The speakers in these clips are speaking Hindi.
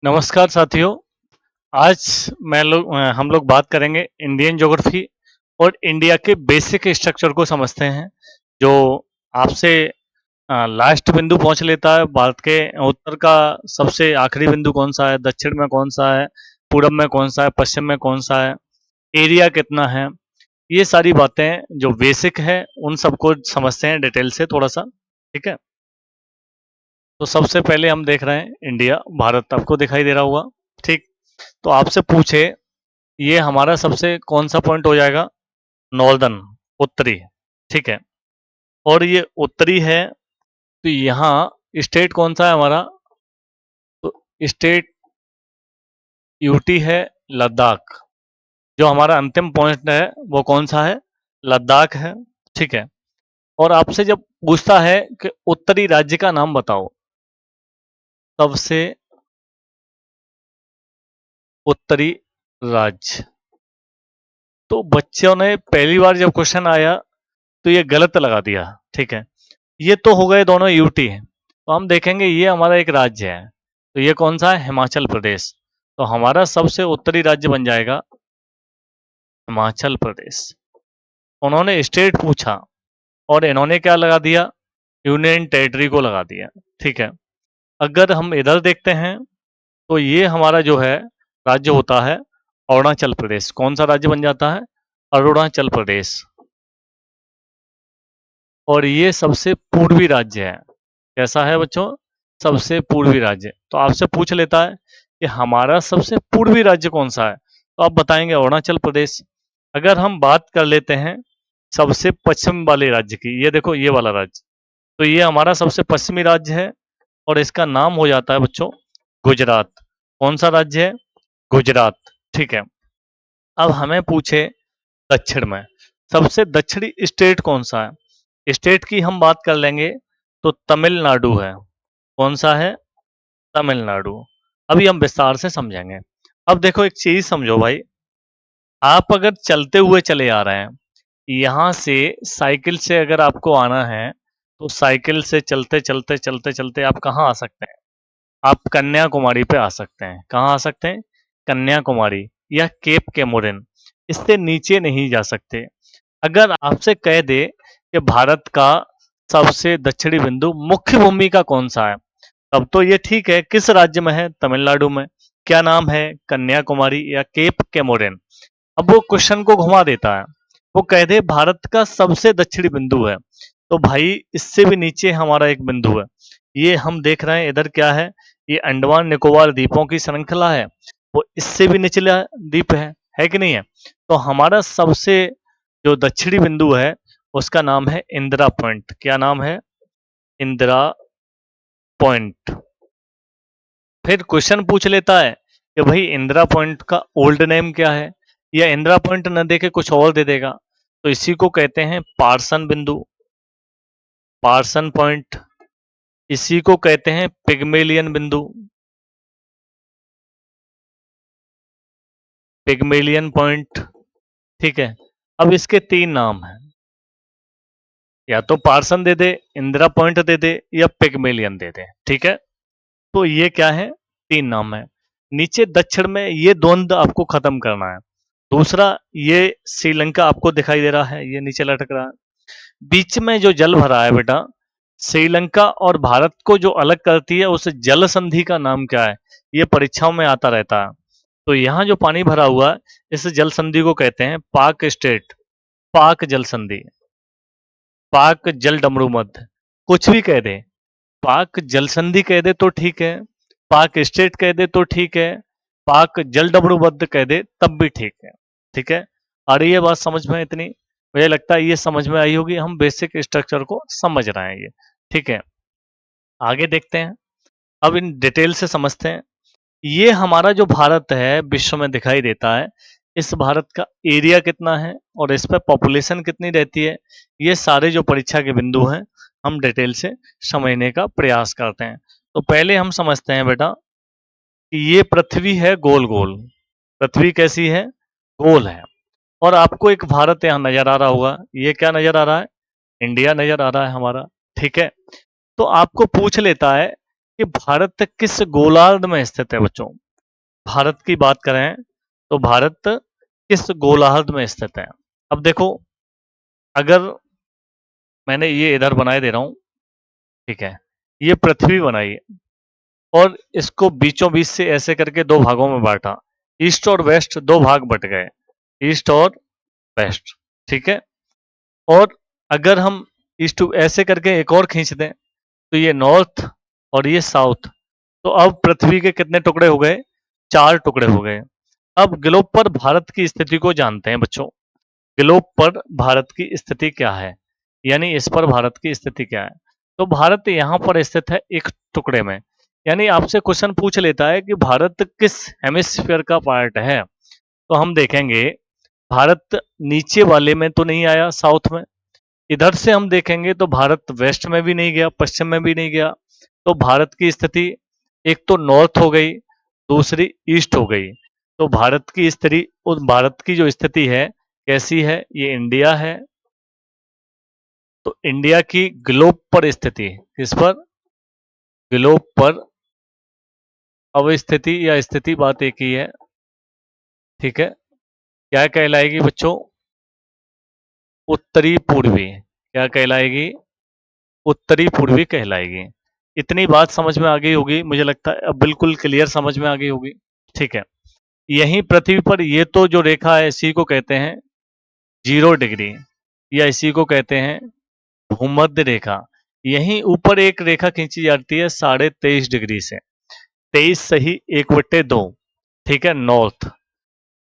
नमस्कार साथियों। आज हम लोग बात करेंगे इंडियन ज्योग्राफी और इंडिया के बेसिक स्ट्रक्चर को समझते हैं, जो आपसे लास्ट बिंदु पहुंच लेता है। भारत के उत्तर का सबसे आखिरी बिंदु कौन सा है, दक्षिण में कौन सा है, पूरब में कौन सा है, पश्चिम में कौन सा है, एरिया कितना है। ये सारी बातें जो बेसिक है उन सबको समझते हैं डिटेल से थोड़ा सा। ठीक है, तो सबसे पहले हम देख रहे हैं इंडिया, भारत आपको दिखाई दे रहा होगा। ठीक, तो आपसे पूछे ये हमारा सबसे कौन सा पॉइंट हो जाएगा, नॉर्दर्न, उत्तरी। ठीक है, और ये उत्तरी है, तो यहाँ स्टेट कौन सा है हमारा, तो स्टेट यूटी है, लद्दाख। जो हमारा अंतिम पॉइंट है वो कौन सा है, लद्दाख है। ठीक है, और आपसे जब पूछता है कि उत्तरी राज्य का नाम बताओ, सबसे उत्तरी राज्य, तो बच्चों ने पहली बार जब क्वेश्चन आया तो ये गलत लगा दिया। ठीक है, ये तो हो गए दोनों यूटी हैं, तो हम देखेंगे ये हमारा एक राज्य है, तो ये कौन सा है, हिमाचल प्रदेश। तो हमारा सबसे उत्तरी राज्य बन जाएगा हिमाचल प्रदेश। उन्होंने स्टेट पूछा और इन्होंने क्या लगा दिया, यूनियन टेरिटरी को लगा दिया। ठीक है, अगर हम इधर देखते हैं तो ये हमारा जो है राज्य होता है अरुणाचल प्रदेश। कौन सा राज्य बन जाता है, अरुणाचल प्रदेश। और ये सबसे पूर्वी राज्य है। कैसा है बच्चों, सबसे पूर्वी राज्य। तो आपसे पूछ लेता है कि हमारा सबसे पूर्वी राज्य कौन सा है, तो आप बताएंगे अरुणाचल प्रदेश। अगर हम बात कर लेते हैं सबसे पश्चिम वाले राज्य की, ये देखो ये वाला राज्य, तो ये हमारा सबसे पश्चिमी राज्य है और इसका नाम हो जाता है बच्चों गुजरात। कौन सा राज्य है, गुजरात। ठीक है, अब हमें पूछे दक्षिण में सबसे दक्षिणी स्टेट कौन सा है, स्टेट की हम बात कर लेंगे तो तमिलनाडु है। कौन सा है, तमिलनाडु। अभी हम विस्तार से समझेंगे। अब देखो एक चीज समझो भाई, आप अगर चलते हुए चले आ रहे हैं, यहाँ से साइकिल से अगर आपको आना है, तो साइकिल से चलते चलते चलते चलते आप कहाँ आ सकते हैं, आप कन्याकुमारी पे आ सकते हैं। कहाँ आ सकते हैं, कन्याकुमारी या केप केमोरिन। इससे नीचे नहीं जा सकते। अगर आपसे कह दे कि भारत का सबसे दक्षिणी बिंदु मुख्य भूमि का कौन सा है, तब तो ये ठीक है, किस राज्य में है, तमिलनाडु में। क्या नाम है, कन्याकुमारी या केप केमोरिन। अब वो क्वेश्चन को घुमा देता है, वो कह दे भारत का सबसे दक्षिणी बिंदु है, तो भाई इससे भी नीचे हमारा एक बिंदु है। ये हम देख रहे हैं इधर क्या है, ये अंडमान निकोबार द्वीपों की श्रृंखला है, वो इससे भी निचला द्वीप है कि नहीं है। तो हमारा सबसे जो दक्षिणी बिंदु है उसका नाम है इंदिरा पॉइंट। क्या नाम है, इंदिरा पॉइंट। फिर क्वेश्चन पूछ लेता है कि भाई इंदिरा पॉइंट का ओल्ड नेम क्या है, या इंदिरा पॉइंट न दे के कुछ और दे देगा, तो इसी को कहते हैं पार्सन बिंदु, पार्सन पॉइंट। इसी को कहते हैं पिग्मेलियन बिंदु, पिग्मेलियन पॉइंट। ठीक है, अब इसके तीन नाम हैं, या तो पार्सन दे दे, इंदिरा पॉइंट दे दे, या पिग्मेलियन दे दे। ठीक है, तो ये क्या है, तीन नाम है। नीचे दक्षिण में ये द्वंद आपको खत्म करना है। दूसरा, ये श्रीलंका आपको दिखाई दे रहा है, ये नीचे लटक रहा है। बीच में जो जल भरा है बेटा, श्रीलंका और भारत को जो अलग करती है उस जल संधि का नाम क्या है, ये परीक्षाओं में आता रहता है। तो यहाँ जो पानी भरा हुआ है इस जल संधि को कहते हैं पाक स्टेट, पाक जल संधि, पाक जल डमरू मध्य। कुछ भी कह दे, पाक जल संधि कह दे तो ठीक है, पाक स्टेट कह दे तो ठीक है, पाक जल डमरूबद्ध कह दे तब भी ठीक है। ठीक है, आ रही है बात समझ में इतनी, मुझे लगता है ये समझ में आई होगी, हम बेसिक स्ट्रक्चर को समझ रहे हैं ये। ठीक है, आगे देखते हैं, अब इन डिटेल से समझते हैं। ये हमारा जो भारत है विश्व में दिखाई देता है, इस भारत का एरिया कितना है और इस पर पॉपुलेशन कितनी रहती है, ये सारे जो परीक्षा के बिंदु हैं हम डिटेल से समझने का प्रयास करते हैं। तो पहले हम समझते हैं बेटा कि ये पृथ्वी है गोल गोल, पृथ्वी कैसी है, गोल है। और आपको एक भारत यहाँ नजर आ रहा होगा, ये क्या नजर आ रहा है, इंडिया नजर आ रहा है हमारा। ठीक है, तो आपको पूछ लेता है कि भारत किस गोलार्ध में स्थित है बच्चों। भारत की बात करें तो भारत किस गोलार्ध में स्थित है। अब देखो, अगर मैंने ये इधर बनाए दे रहा हूँ, ठीक है, ये पृथ्वी बनाई है और इसको बीचों बीच से ऐसे करके दो भागों में बांटा। ईस्ट और वेस्ट दो भाग बट गए, ईस्ट और वेस्ट, ठीक है। और अगर हम ईस्ट ऐसे करके एक और खींच दें तो ये नॉर्थ और ये साउथ। तो अब पृथ्वी के कितने टुकड़े हो गए? 4 टुकड़े हो गए। अब ग्लोब पर भारत की स्थिति को जानते हैं बच्चों। ग्लोब पर भारत की स्थिति क्या है, यानी इस पर भारत की स्थिति क्या है। तो भारत यहाँ पर स्थित है एक टुकड़े में। यानी आपसे क्वेश्चन पूछ लेता है कि भारत किस हेमिस्फीयर का पार्ट है। तो हम देखेंगे, भारत नीचे वाले में तो नहीं आया, साउथ में। इधर से हम देखेंगे तो भारत वेस्ट में भी नहीं गया, पश्चिम में भी नहीं गया। तो भारत की स्थिति एक तो नॉर्थ हो गई, दूसरी ईस्ट हो गई। तो भारत की स्थिति, उस भारत की जो स्थिति है कैसी है, ये इंडिया है। तो इंडिया की ग्लोब पर स्थिति, किस पर? ग्लोब पर अवस्थिति या स्थिति, बात एक ही है, ठीक है। क्या कहलाएगी बच्चों? उत्तरी पूर्वी। क्या कहलाएगी? उत्तरी पूर्वी कहलाएगी। इतनी बात समझ में आ गई होगी, मुझे लगता है अब बिल्कुल क्लियर समझ में आ गई होगी, ठीक है। यहीं पृथ्वी पर ये तो जो रेखा है इसी को कहते हैं 0 डिग्री, या इसी को कहते हैं भूमध्य रेखा। यहीं ऊपर एक रेखा खींची जाती है 23.5 डिग्री से, 23 सही 1/2, ठीक है, नॉर्थ।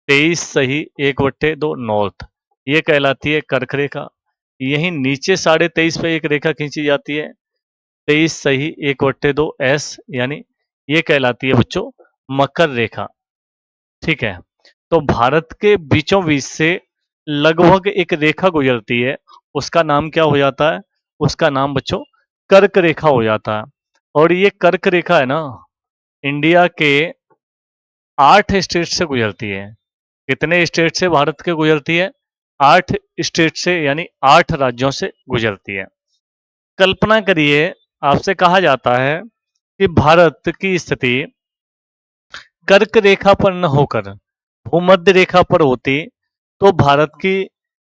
23 सही 1/2 नॉर्थ, ये कहलाती है कर्क रेखा। यहीं नीचे 23.5 पे एक रेखा खींची जाती है 23 सही 1/2 एस, यानी ये कहलाती है बच्चों मकर रेखा, ठीक है। तो भारत के बीचों बीच से लगभग एक रेखा गुजरती है, उसका नाम क्या हो जाता है? उसका नाम बच्चों कर्क रेखा हो जाता है। और ये कर्क रेखा है ना, इंडिया के 8 स्टेट से गुजरती है। कितने स्टेट से भारत के गुजरती है? 8 स्टेट से, यानी 8 राज्यों से गुजरती है। कल्पना करिए, आपसे कहा जाता है कि भारत की स्थिति कर्क रेखा पर न होकर भूमध्य रेखा पर होती तो भारत की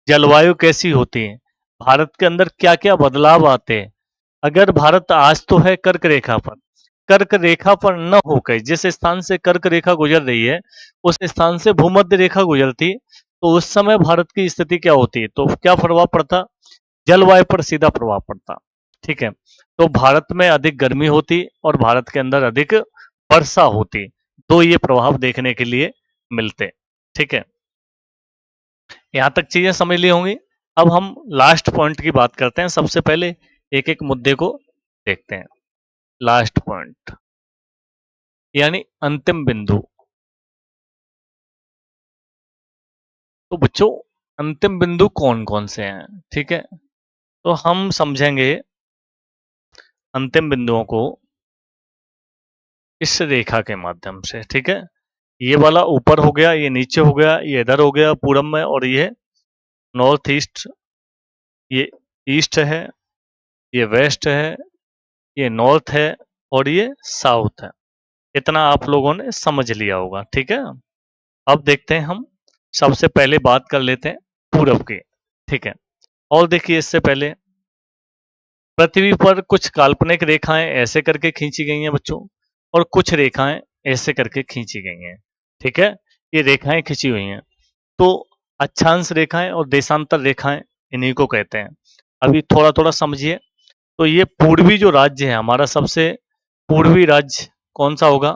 जलवायु कैसी होती, भारत के अंदर क्या क्या बदलाव आते। अगर भारत आज तो है कर्क रेखा पर, कर्क रेखा पर न होकर जिस स्थान से कर्क रेखा गुजर रही है उस स्थान से भूमध्य रेखा गुजरती, तो उस समय भारत की स्थिति क्या होती? तो क्या प्रभाव पड़ता? जलवायु पर सीधा प्रभाव पड़ता, ठीक है। तो भारत में अधिक गर्मी होती और भारत के अंदर अधिक वर्षा होती, तो ये प्रभाव देखने के लिए मिलते, ठीक है। यहाँ तक चीजें समझ ली होंगी। अब हम लास्ट पॉइंट की बात करते हैं। सबसे पहले एक एक मुद्दे को देखते हैं। लास्ट पॉइंट यानी अंतिम बिंदु। तो बच्चों, अंतिम बिंदु कौन कौन से हैं, ठीक है। तो हम समझेंगे अंतिम बिंदुओं को इस रेखा के माध्यम से, ठीक है। ये वाला ऊपर हो गया, ये नीचे हो गया, ये इधर हो गया पूरब में, और ये नॉर्थ ईस्ट, ये ईस्ट है, ये वेस्ट है, ये नॉर्थ है, और ये साउथ है। इतना आप लोगों ने समझ लिया होगा, ठीक है। अब देखते हैं हम, सबसे पहले बात कर लेते हैं पूरब की, ठीक है। और देखिए, इससे पहले पृथ्वी पर कुछ काल्पनिक रेखाएं ऐसे करके खींची गई हैं बच्चों, और कुछ रेखाएं ऐसे करके खींची गई हैं, ठीक है। ये रेखाएं खींची हुई हैं, तो अक्षांश रेखाएं और देशांतर रेखाएं, इन्हीं को कहते हैं। अभी थोड़ा थोड़ा समझिए। तो ये पूर्वी जो राज्य है हमारा, सबसे पूर्वी राज्य कौन सा होगा?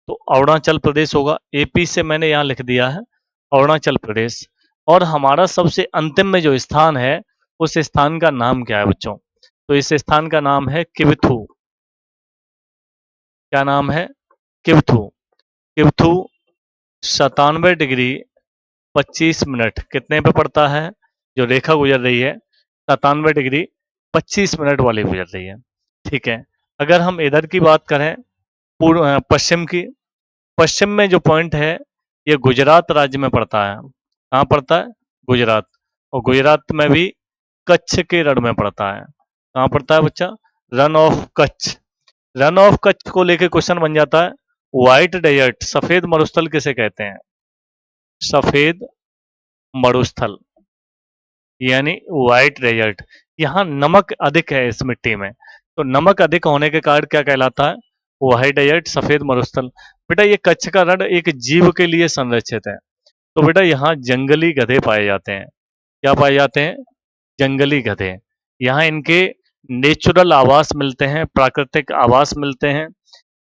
तो अरुणाचल प्रदेश होगा। एपी से मैंने यहाँ लिख दिया है अरुणाचल प्रदेश। और हमारा सबसे अंतिम में जो स्थान है उस स्थान का नाम क्या है बच्चों? तो इस स्थान का नाम है किवथू। क्या नाम है? किवथू। किवथू 97 डिग्री 25 मिनट कितने पे पड़ता है? जो रेखा गुजर रही है 97 डिग्री 25 मिनट वाली गुजर रही है, ठीक है। अगर हम इधर की बात करें, पूर्व पश्चिम की, पश्चिम में जो पॉइंट है ये गुजरात राज्य में पड़ता है। कहाँ पड़ता है? गुजरात। और गुजरात में भी कच्छ के रण में पड़ता है। कहाँ पड़ता है बच्चा? Run of Kutch. Run of Kutch को लेकर क्वेश्चन बन जाता है, व्हाइट डेजर्ट सफेद मरुस्थल किसे कहते हैं? सफेद मरुस्थल यानी व्हाइट डेजर्ट। यहाँ नमक अधिक है इस मिट्टी में, तो नमक अधिक होने के कारण क्या कहलाता है? व्हाइट डेजर्ट सफेद मरुस्थल। बेटा ये कच्छ का रण एक जीव के लिए संरक्षित है, तो बेटा यहाँ जंगली गधे पाए जाते हैं। क्या पाए जाते हैं? जंगली गधे। यहाँ इनके नेचुरल आवास मिलते हैं, प्राकृतिक आवास मिलते हैं।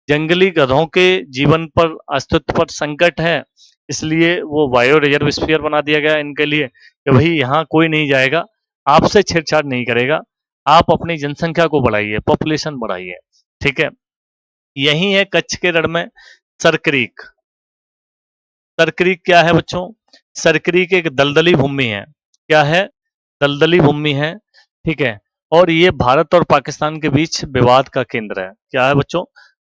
जंगली गधों के जीवन पर, अस्तित्व पर संकट है, इसलिए वो बायो रिजर्व स्फीयर बना दिया गया इनके लिए कि भाई यहाँ कोई नहीं जाएगा, आपसे छेड़छाड़ नहीं करेगा, आप अपनी जनसंख्या को बढ़ाइए, पॉपुलेशन बढ़ाइए। ठीक है, यही है कच्छ के रण में सरक्रीक। सरक्रीक क्या है बच्चों? सरक्रीक एक दलदली भूमि है। क्या है? दलदली भूमि है। ठीक है, और ये भारत और पाकिस्तान के बीच विवाद का केंद्र है। क्या है बच्चों?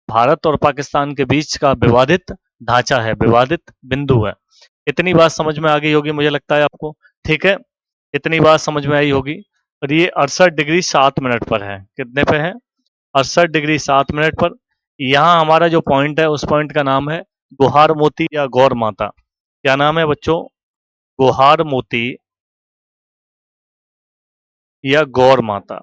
भारत और पाकिस्तान के बीच का विवादित ढांचा है, विवादित बिंदु है। इतनी बात समझ में आ गई होगी मुझे लगता है आपको। ठीक है, इतनी बात समझ में आई होगी। और ये 68 डिग्री 7 मिनट पर है। कितने पे है? 68 डिग्री 7 मिनट पर। यहाँ हमारा जो पॉइंट है उस पॉइंट का नाम है गुहार मोती या गौर माता। क्या नाम है बच्चों? गुहार मोती या गौर माता।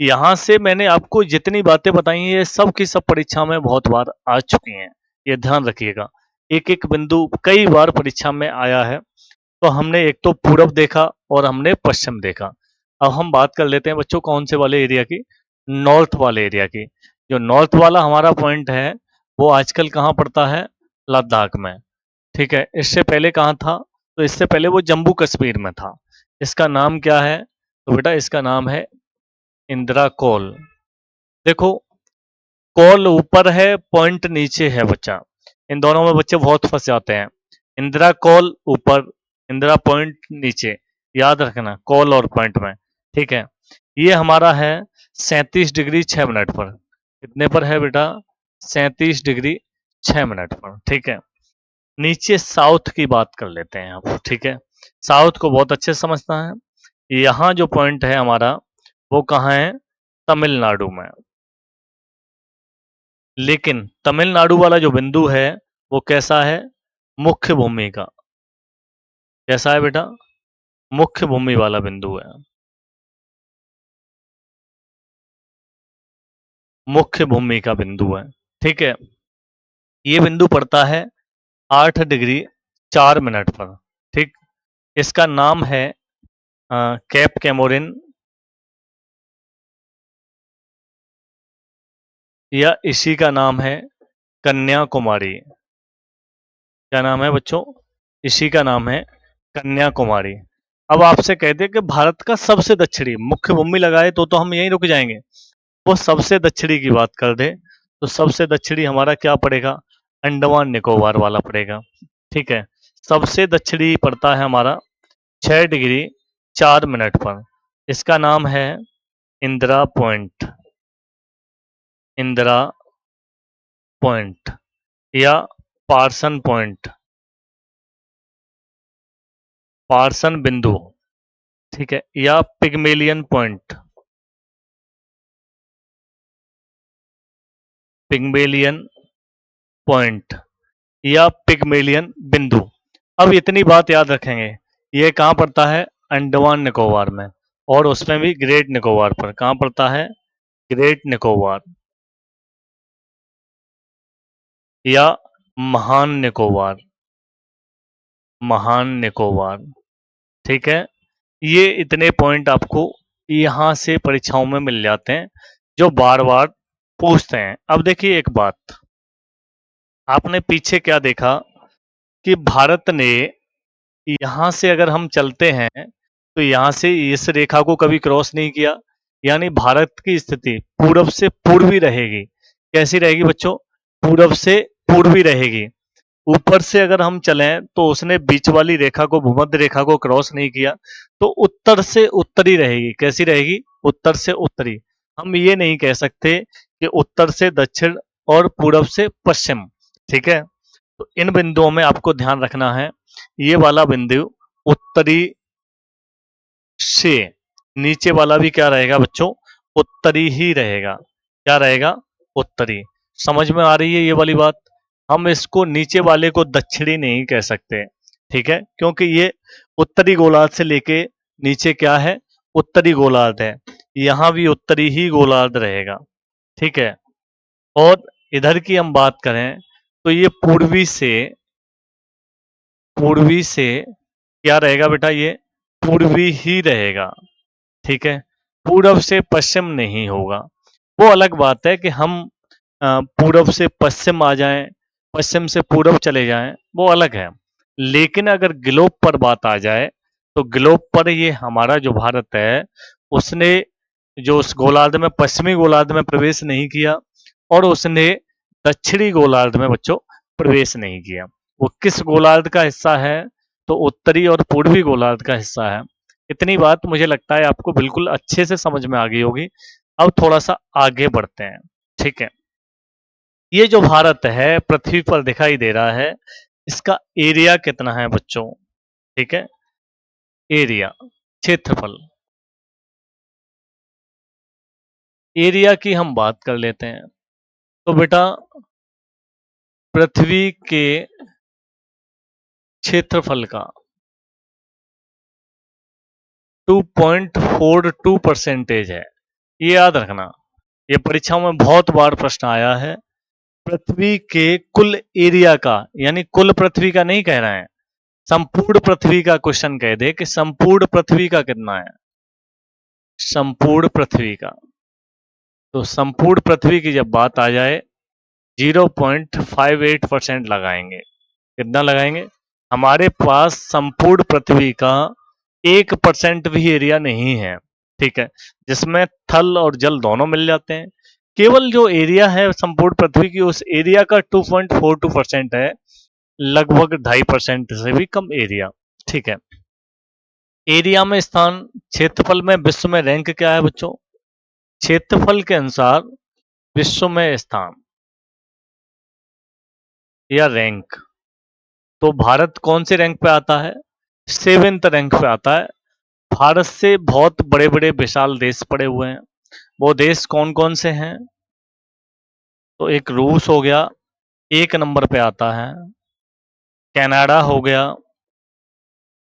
यहाँ से मैंने आपको जितनी बातें बताई हैं ये सब की सब परीक्षा में बहुत बार आ चुकी हैं, ये ध्यान रखिएगा। एक एक बिंदु कई बार परीक्षा में आया है। तो हमने एक तो पूरब देखा और हमने पश्चिम देखा। अब हम बात कर लेते हैं बच्चों कौन से वाले एरिया की? नॉर्थ वाले एरिया की। जो नॉर्थ वाला हमारा पॉइंट है वो आजकल कहाँ पड़ता है? लद्दाख में। ठीक है, इससे पहले कहाँ था? तो इससे पहले वो जम्मू कश्मीर में था। इसका नाम क्या है? तो बेटा इसका नाम है इंदिरा कॉल। देखो, कॉल ऊपर है, पॉइंट नीचे है बच्चा। इन दोनों में बच्चे बहुत फंस जाते हैं। इंदिरा कॉल ऊपर, इंदिरा पॉइंट नीचे। याद रखना कॉल और पॉइंट में। ठीक है, ये हमारा है 37 डिग्री 6 मिनट पर। कितने पर है बेटा? 37 डिग्री 6 मिनट पर। ठीक है, नीचे साउथ की बात कर लेते हैं अब। ठीक है, साउथ को बहुत अच्छे से समझना है। यहाँ जो पॉइंट है हमारा वो कहाँ है? तमिलनाडु में। लेकिन तमिलनाडु वाला जो बिंदु है वो कैसा है? मुख्य भूमि का। कैसा है बेटा? मुख्य भूमि वाला बिंदु है। मुख्य भूमि का बिंदु है। ठीक है, ये बिंदु पड़ता है 8 डिग्री 4 मिनट पर। ठीक, इसका नाम है कैप कैमोरिन, या इसी का नाम है कन्याकुमारी। क्या नाम है बच्चों? इसी का नाम है कन्याकुमारी। अब आपसे कहते हैं कि भारत का सबसे दक्षिणी, मुख्य भूमि लगाए तो हम यहीं रुक जाएंगे। वो सबसे दक्षिणी की बात कर दे तो सबसे दक्षिणी हमारा क्या पड़ेगा? अंडमान निकोबार वाला पड़ेगा। ठीक है, सबसे दक्षिणी पड़ता है हमारा 6 डिग्री 4 मिनट पर। इसका नाम है इंदिरा पॉइंट। इंदिरा पॉइंट या पार्सन पॉइंट, पार्सन बिंदु। ठीक है, या पिग्मेलियन पॉइंट, पिग्मेलियन पॉइंट या पिग्मेलियन बिंदु। अब इतनी बात याद रखेंगे, ये कहाँ पड़ता है? अंडमान निकोबार में, और उसमें भी ग्रेट निकोबार पर। कहाँ पड़ता है? ग्रेट निकोबार या महान निकोबार, महान निकोबार। ठीक है, ये इतने पॉइंट आपको यहाँ से परीक्षाओं में मिल जाते हैं जो बार बार पूछते हैं। अब देखिए एक बात, आपने पीछे क्या देखा कि भारत ने यहाँ से अगर हम चलते हैं तो यहाँ से इस रेखा को कभी क्रॉस नहीं किया, यानी भारत की स्थिति पूरब से पूर्वी रहेगी। कैसी रहेगी बच्चों? पूरब से पूर्वी रहेगी। ऊपर से अगर हम चलें तो उसने बीच वाली रेखा को, भूमध्य रेखा को क्रॉस नहीं किया, तो उत्तर से उत्तरी रहेगी। कैसी रहेगी? उत्तर से उत्तरी। हम ये नहीं कह सकते कि उत्तर से दक्षिण और पूरब से पश्चिम। ठीक है, तो इन बिंदुओं में आपको ध्यान रखना है। ये वाला बिंदु उत्तरी से, नीचे वाला भी क्या रहेगा बच्चों? उत्तरी ही रहेगा। क्या रहेगा? उत्तरी। समझ में आ रही है ये वाली बात? हम इसको नीचे वाले को दक्षिणी नहीं कह सकते, ठीक है, क्योंकि ये उत्तरी गोलार्ध से लेके नीचे क्या है? उत्तरी गोलार्ध है। यहाँ भी उत्तरी ही गोलार्ध रहेगा, ठीक है। और इधर की हम बात करें तो ये पूर्वी से क्या रहेगा बेटा? ये पूर्वी ही रहेगा, ठीक है। पूरब से पश्चिम नहीं होगा। वो अलग बात है कि हम पूरब से पश्चिम आ जाएं, पश्चिम से पूरब चले जाएं, वो अलग है। लेकिन अगर ग्लोब पर बात आ जाए तो ग्लोब पर ये हमारा जो भारत है उसने जो उस गोलार्ध में पश्चिमी गोलार्ध में प्रवेश नहीं किया और उसने दक्षिणी गोलार्ध में बच्चों प्रवेश नहीं किया। वो किस गोलार्ध का हिस्सा है? तो उत्तरी और पूर्वी गोलार्ध का हिस्सा है। इतनी बात मुझे लगता है आपको बिल्कुल अच्छे से समझ में आ गई होगी। अब थोड़ा सा आगे बढ़ते हैं, ठीक है। ये जो भारत है पृथ्वी पर दिखाई दे रहा है, इसका एरिया कितना है बच्चों? ठीक है, एरिया, क्षेत्रफल। एरिया की हम बात कर लेते हैं। तो बेटा पृथ्वी के क्षेत्रफल का 2.42% है। ये याद रखना, ये परीक्षाओं में बहुत बार प्रश्न आया है। पृथ्वी के कुल एरिया का, यानी कुल पृथ्वी का नहीं कह रहे हैं, संपूर्ण पृथ्वी का क्वेश्चन कह दे कि संपूर्ण पृथ्वी का कितना है, संपूर्ण पृथ्वी का। तो संपूर्ण पृथ्वी की जब बात आ जाए 0.58% लगाएंगे। कितना लगाएंगे? हमारे पास संपूर्ण पृथ्वी का 1% भी एरिया नहीं है, ठीक है, जिसमें थल और जल दोनों मिल जाते हैं। केवल जो एरिया है संपूर्ण पृथ्वी की, उस एरिया का 2.42% है, लगभग 2.5% से भी कम एरिया, ठीक है। एरिया में स्थान, क्षेत्रफल में विश्व में रैंक क्या है बच्चों? क्षेत्रफल के अनुसार विश्व में स्थान या रैंक। तो भारत कौन से रैंक पे आता है? 7th रैंक पे आता है। भारत से बहुत बड़े बड़े विशाल देश पड़े हुए हैं। वो देश कौन कौन से हैं? तो एक रूस हो गया, 1 नंबर पे आता है। कनाडा हो गया,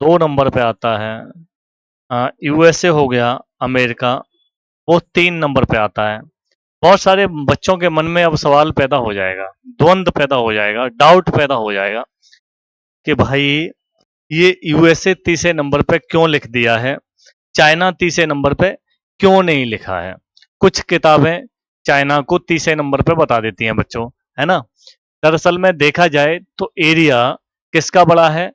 2 नंबर पे आता है। यूएसए हो गया, अमेरिका, वो 3 नंबर पे आता है। बहुत सारे बच्चों के मन में अब सवाल पैदा हो जाएगा, द्वंद्व पैदा हो जाएगा, डाउट पैदा हो जाएगा कि भाई ये यूएसए तीसरे नंबर पे क्यों लिख दिया है, चाइना तीसरे नंबर पे क्यों नहीं लिखा है? कुछ किताबें चाइना को तीसरे नंबर पे बता देती हैं बच्चों, है ना। दरअसल में देखा जाए तो एरिया किसका बड़ा है?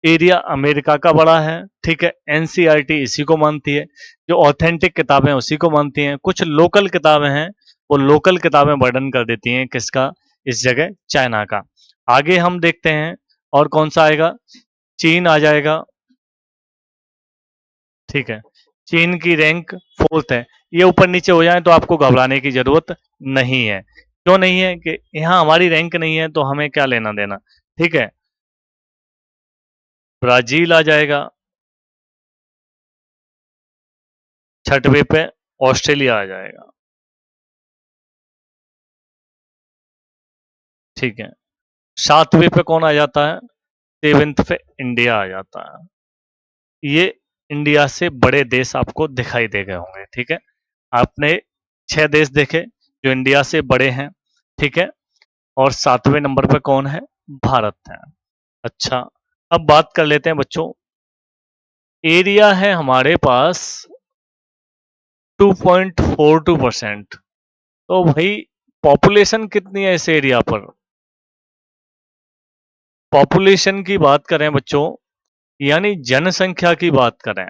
एरिया अमेरिका का बड़ा है, ठीक है। एनसीईआरटी इसी को मानती है, जो ऑथेंटिक किताबें उसी को मानती हैं। कुछ लोकल किताबें हैं, वो लोकल किताबें वर्णन कर देती हैं किसका, इस जगह चाइना का। आगे हम देखते हैं और कौन सा आएगा? चीन आ जाएगा, ठीक है। चीन की रैंक 4th है। ये ऊपर नीचे हो जाए तो आपको घबराने की जरूरत नहीं है। क्यों नहीं है? कि यहाँ हमारी रैंक नहीं है तो हमें क्या लेना देना, ठीक है। ब्राजील आ जाएगा 6वें पे, ऑस्ट्रेलिया आ जाएगा, ठीक है। 7वें पे कौन आ जाता है? 7th पे इंडिया आ जाता है। ये इंडिया से बड़े देश आपको दिखाई दे गए होंगे, ठीक है। आपने 6 देश देखे जो इंडिया से बड़े हैं, ठीक है। और 7वें नंबर पे कौन है? भारत है। अच्छा, अब बात कर लेते हैं बच्चों। एरिया है हमारे पास 2.42%। तो भाई पॉपुलेशन कितनी है इस एरिया पर? पॉपुलेशन की बात करें बच्चों, यानी जनसंख्या की बात करें,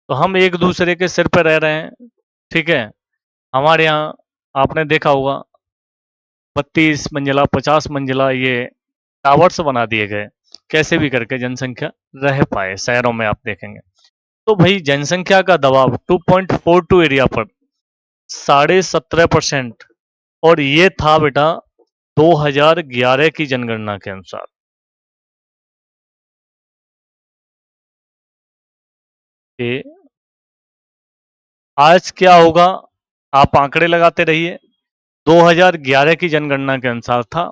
तो हम एक दूसरे के सिर पर रह रहे हैं, ठीक है। हमारे यहाँ आपने देखा होगा 32 मंजिला 50 मंजिला ये टावर्स बना दिए गए, कैसे भी करके जनसंख्या रह पाए शहरों में, आप देखेंगे। तो भाई जनसंख्या का दबाव 2.42 एरिया पर 17.5%, और ये था बेटा 2011 की जनगणना के अनुसार। कि आज क्या होगा आप आंकड़े लगाते रहिए। 2011 की जनगणना के अनुसार था।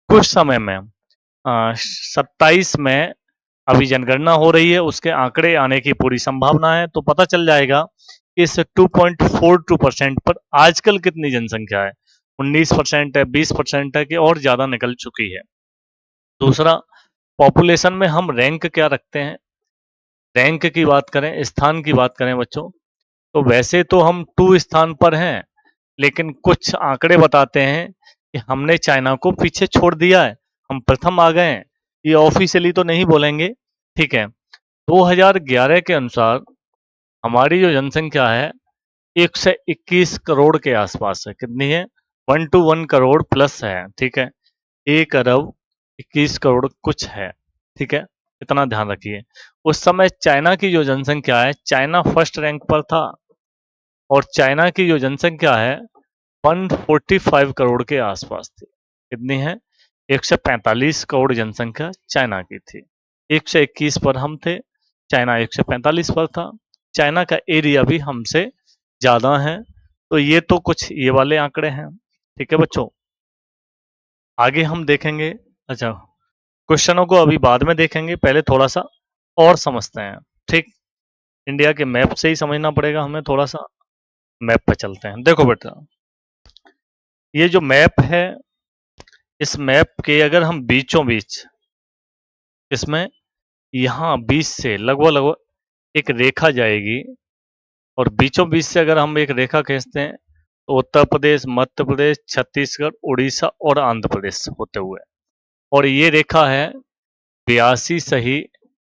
कुछ समय में 27 में अभी जनगणना हो रही है, उसके आंकड़े आने की पूरी संभावना है, तो पता चल जाएगा कि इस 2.42% पर आजकल कितनी जनसंख्या है। 19% है, 20% है कि और ज़्यादा निकल चुकी है। दूसरा, पॉपुलेशन में हम रैंक क्या रखते हैं। रैंक की बात करें, स्थान की बात करें बच्चों, तो वैसे तो हम 2 स्थान पर हैं, लेकिन कुछ आंकड़े बताते हैं कि हमने चाइना को पीछे छोड़ दिया है, हम प्रथम आ गए हैं। ये ऑफिशियली तो नहीं बोलेंगे, ठीक है। 2011 के अनुसार हमारी जो जनसंख्या है 121 करोड़ के आसपास है। कितनी है? 1 करोड़ प्लस है, ठीक है। 1 अरब 21 करोड़ कुछ है, ठीक है। इतना ध्यान रखिए। उस समय चाइना की जो जनसंख्या है, चाइना फर्स्ट रैंक पर था, और चाइना की जो जनसंख्या है 145 करोड़ के आसपास थी। कितनी है? 145 करोड़ जनसंख्या चाइना की थी। 121 पर हम थे, चाइना 145 पर था। चाइना का एरिया भी हमसे ज़्यादा है। तो ये तो कुछ ये वाले आंकड़े हैं, ठीक है बच्चों। आगे हम देखेंगे। अच्छा, क्वेश्चनों को अभी बाद में देखेंगे, पहले थोड़ा सा और समझते हैं, ठीक। इंडिया के मैप से ही समझना पड़ेगा हमें थोड़ा सा। मैप पे चलते हैं। देखो बेटा, ये जो मैप है, इस मैप के अगर हम बीचों बीच इसमें यहाँ बीच से लगभग लगभग एक रेखा जाएगी, और बीचों बीच से अगर हम एक रेखा खींचते हैं तो उत्तर प्रदेश, मध्य प्रदेश, छत्तीसगढ़, उड़ीसा और आंध्र प्रदेश होते हुए, और ये रेखा है 82 सही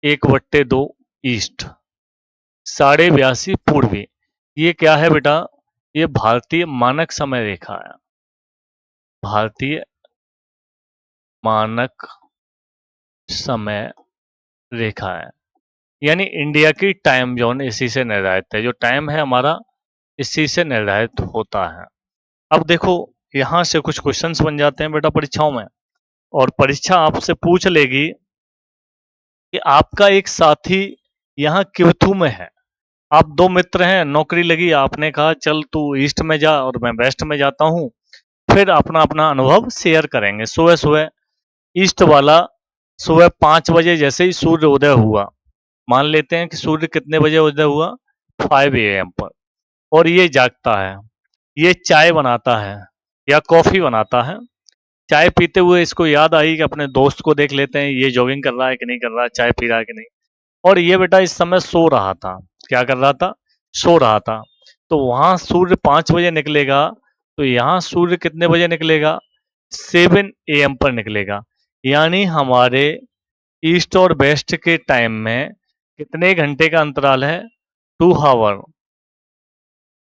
1/2 ईस्ट, 82.5 पूर्वी। ये क्या है बेटा? ये भारतीय मानक समय रेखा है। भारतीय मानक समय रेखा है, यानी इंडिया की टाइम जोन इसी से निर्धारित है। जो टाइम है हमारा, इसी से निर्धारित होता है। अब देखो, यहाँ से कुछ क्वेश्चंस बन जाते हैं बेटा परीक्षाओं में, और परीक्षा आपसे पूछ लेगी कि आपका एक साथी यहाँ क्योथू में है। आप दो मित्र हैं, नौकरी लगी, आपने कहा चल तू ईस्ट में जा और मैं वेस्ट में जाता हूँ, फिर अपना अपना अनुभव शेयर करेंगे। सुबह सुबह ईस्ट वाला सुबह 5 बजे जैसे ही सूर्य उदय हुआ, मान लेते हैं कि सूर्य कितने बजे उदय हुआ, 5 AM पर, और ये जागता है, ये चाय बनाता है या कॉफी बनाता है। चाय पीते हुए इसको याद आई कि अपने दोस्त को देख लेते हैं, ये जॉगिंग कर रहा है कि नहीं कर रहा है, चाय पी रहा है कि नहीं। और ये बेटा इस समय सो रहा था। क्या कर रहा था? सो रहा था। तो वहां सूर्य 5 बजे निकलेगा, तो यहाँ सूर्य कितने बजे निकलेगा? 7 AM पर निकलेगा। यानी हमारे ईस्ट और वेस्ट के टाइम में कितने घंटे का अंतराल है? 2 आवर,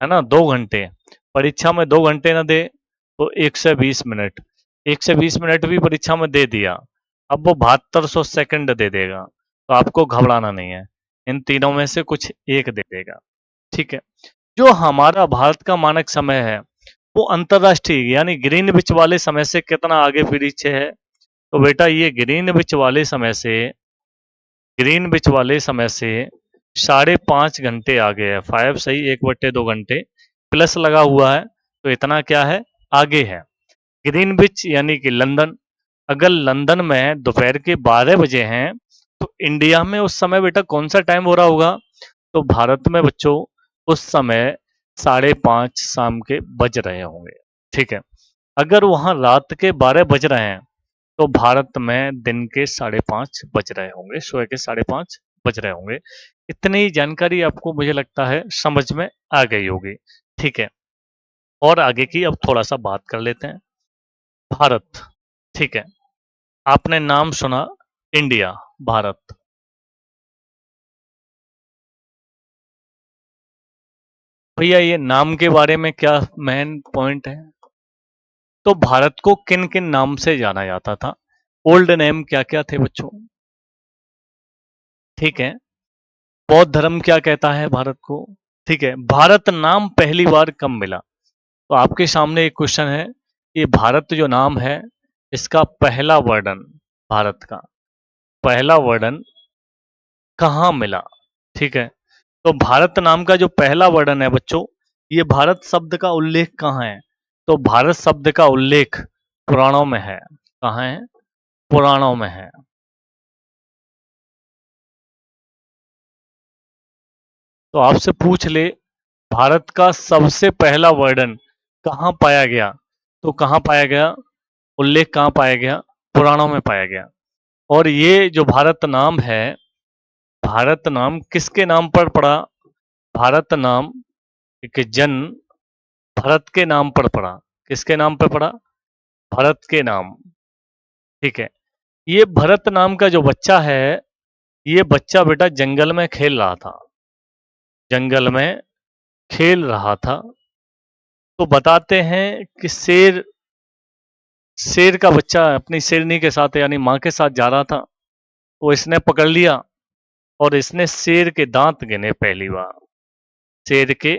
है ना, 2 घंटे। परीक्षा में 2 घंटे ना दे तो 120 मिनट, 120 मिनट भी परीक्षा में दे दिया, अब वो 7200 सेकंड दे देगा। तो आपको घबराना नहीं है, इन तीनों में से कुछ एक दे देगा, ठीक है। जो हमारा भारत का मानक समय है वो अंतरराष्ट्रीय यानी ग्रीनविच वाले समय से कितना आगे पीछे है? तो बेटा ये ग्रीनविच वाले समय से 5.5 घंटे आगे है। 5 सही 1/2 घंटे प्लस लगा हुआ है, तो इतना क्या है? आगे है। ग्रीनविच यानी कि लंदन। अगर लंदन में दोपहर के 12 बजे हैं, तो इंडिया में उस समय बेटा कौन सा टाइम हो रहा होगा? तो भारत में बच्चों उस समय 5:30 शाम के बज रहे होंगे, ठीक है। अगर वहां रात के 12 बज रहे हैं, तो भारत में दिन के 5:30 बज रहे होंगे, सुबह के 5:30 बज रहे होंगे। इतनी जानकारी आपको मुझे लगता है समझ में आ गई होगी, ठीक है। और आगे की अब थोड़ा सा बात कर लेते हैं। भारत, ठीक है। आपने नाम सुना, इंडिया, भारत। भैया ये नाम के बारे में क्या मेन पॉइंट है? तो भारत को किन किन नाम से जाना जाता था? ओल्ड नेम क्या क्या थे बच्चों? ठीक है। बौद्ध धर्म क्या कहता है भारत को? ठीक है। भारत नाम पहली बार कब मिला? तो आपके सामने एक क्वेश्चन है, ये भारत जो नाम है, इसका पहला वर्णन, भारत का पहला वर्णन कहाँ मिला? ठीक है। तो भारत नाम का जो पहला वर्णन है बच्चों, ये भारत शब्द का उल्लेख कहाँ है? तो भारत शब्द का उल्लेख पुराणों में है। कहाँ है? पुराणों में है। तो आपसे पूछ ले, भारत का सबसे पहला वर्णन कहाँ पाया गया? तो कहाँ पाया गया? उल्लेख कहाँ पाया गया? पुराणों में पाया गया। और ये जो भारत नाम है, भारत नाम किसके नाम पर पड़ा? भारत नाम एक जन्म भरत के नाम पर पड़ा। किसके नाम पर पड़ा? भरत के नाम। ठीक है। ये भरत नाम का जो बच्चा है, ये बच्चा बेटा जंगल में खेल रहा था। जंगल में खेल रहा था। तो बताते हैं कि शेर शेर का बच्चा अपनी शेरनी के साथ यानी माँ के साथ जा रहा था। तो इसने पकड़ लिया और इसने शेर के दांत गिने पहली बार। शेर के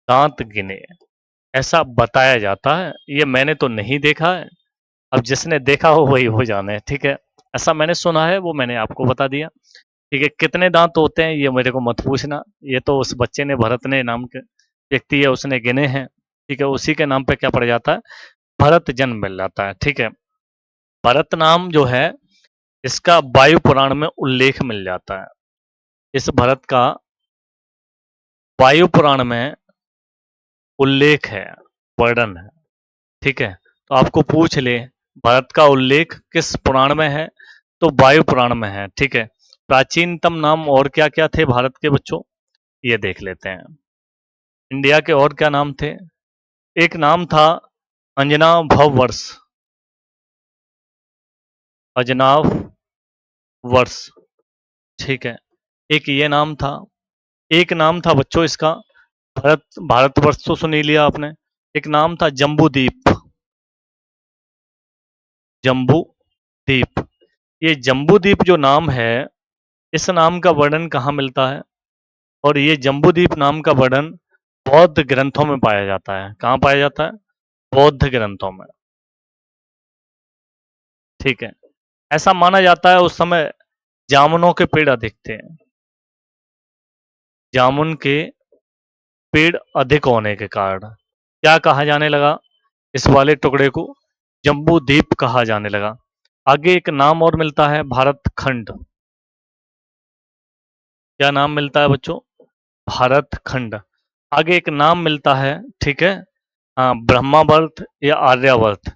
दांत गिने, ऐसा बताया जाता है। ये मैंने तो नहीं देखा है, अब जिसने देखा हो वही हो जाने। ठीक है, ऐसा मैंने सुना है, वो मैंने आपको बता दिया। ठीक है, कितने दांत होते हैं ये मेरे को मत पूछना, ये तो उस बच्चे ने, भरत ने नाम के व्यक्ति है, उसने गिने हैं। ठीक है, उसी के नाम पे क्या पड़ जाता है? भरत जन्म मिल जाता है। ठीक है, भरत नाम जो है इसका वायु पुराण में उल्लेख मिल जाता है। इस भरत का वायु पुराण में उल्लेख है, वर्णन है। ठीक है, तो आपको पूछ ले भरत का उल्लेख किस पुराण में है? तो वायु पुराण में है। ठीक है, प्राचीनतम नाम और क्या क्या थे भारत के बच्चों, ये देख लेते हैं। इंडिया के और क्या नाम थे? एक नाम था अंजनाभ वर्ष। अजनाभ वर्ष। ठीक है, एक ये नाम था। एक नाम था बच्चों इसका, भारत भारतवर्ष तो सुन ही लिया आपने। एक नाम था जम्बू द्वीप। जम्बू द्वीप। ये जम्बू द्वीप जो नाम है, इस नाम का वर्णन कहाँ मिलता है? और ये जम्बू द्वीप नाम का वर्णन बौद्ध ग्रंथों में पाया जाता है। कहाँ पाया जाता है? बौद्ध ग्रंथों में। ठीक है, ऐसा माना जाता है उस समय जामुनों के पेड़ अधिक थे। जामुन के पेड़ अधिक होने के कारण क्या कहा जाने लगा? इस वाले टुकड़े को जम्बू द्वीप कहा जाने लगा। आगे एक नाम और मिलता है, भारत खंड। क्या नाम मिलता है बच्चों? भारत खंड। आगे एक नाम मिलता है, ठीक है, हाँ, ब्रह्मावर्त या आर्यावर्त।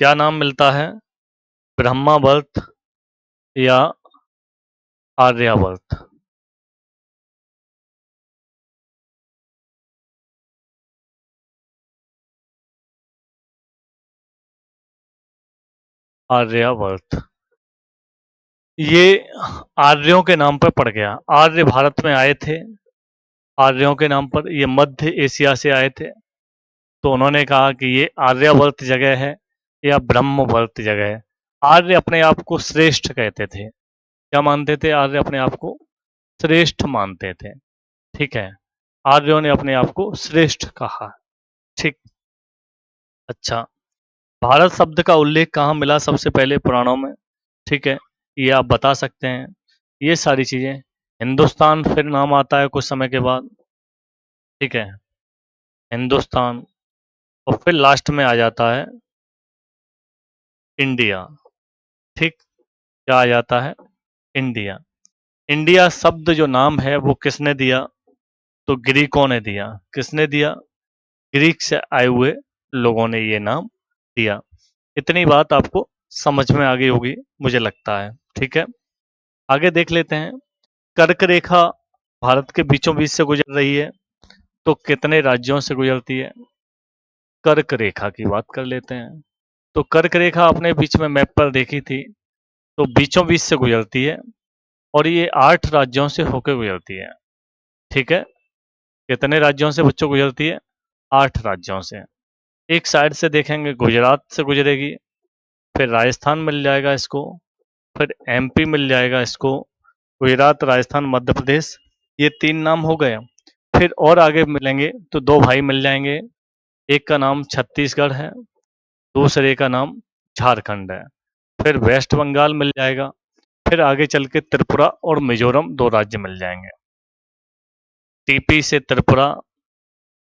क्या नाम मिलता है? ब्रह्मावर्त या आर्यावर्त। आर्यावर्त, ये आर्यों के नाम पर पड़ गया। आर्य भारत में आए थे, आर्यों के नाम पर। ये मध्य एशिया से आए थे, तो उन्होंने कहा कि ये आर्यावर्त जगह है या ब्रह्मवर्त जगह है। आर्य अपने आप को श्रेष्ठ कहते थे। क्या मानते थे? आर्य अपने आप को श्रेष्ठ मानते थे। ठीक है, आर्यों ने अपने आप को श्रेष्ठ कहा। ठीक। अच्छा, भारत शब्द का उल्लेख कहाँ मिला सबसे पहले पुराणों में? ठीक है, ये आप बता सकते हैं। ये सारी चीजें, हिंदुस्तान फिर नाम आता है कुछ समय के बाद। ठीक है, हिंदुस्तान, और फिर लास्ट में आ जाता है इंडिया। ठीक, क्या आ जाता है? इंडिया। इंडिया शब्द जो नाम है वो किसने दिया? तो ग्रीकों ने दिया। किसने दिया? ग्रीक से आए हुए लोगों ने ये नाम दिया। इतनी बात आपको समझ में आ गई होगी मुझे लगता है। ठीक है, आगे देख लेते हैं। कर्क रेखा भारत के बीचों बीच से गुजर रही है, तो कितने राज्यों से गुजरती है? कर्क रेखा की बात कर लेते हैं। तो कर्क रेखा आपने बीच में मैप पर देखी थी, तो बीचों बीच से गुजरती है और ये 8 राज्यों से होकर गुजरती है। ठीक है, कितने राज्यों से बच्चों गुजरती है? 8 राज्यों से। एक साइड से देखेंगे गुजरात से गुजरेगी, फिर राजस्थान मिल जाएगा इसको, फिर एमपी मिल जाएगा इसको, गुजरात, राजस्थान, मध्य प्रदेश, ये 3 नाम हो गए। फिर और आगे मिलेंगे तो 2 भाई मिल जाएंगे। एक का नाम छत्तीसगढ़ है, दूसरे का नाम झारखंड है। फिर वेस्ट बंगाल मिल जाएगा। फिर आगे चल के त्रिपुरा और मिजोरम 2 राज्य मिल जाएंगे। टीपी से त्रिपुरा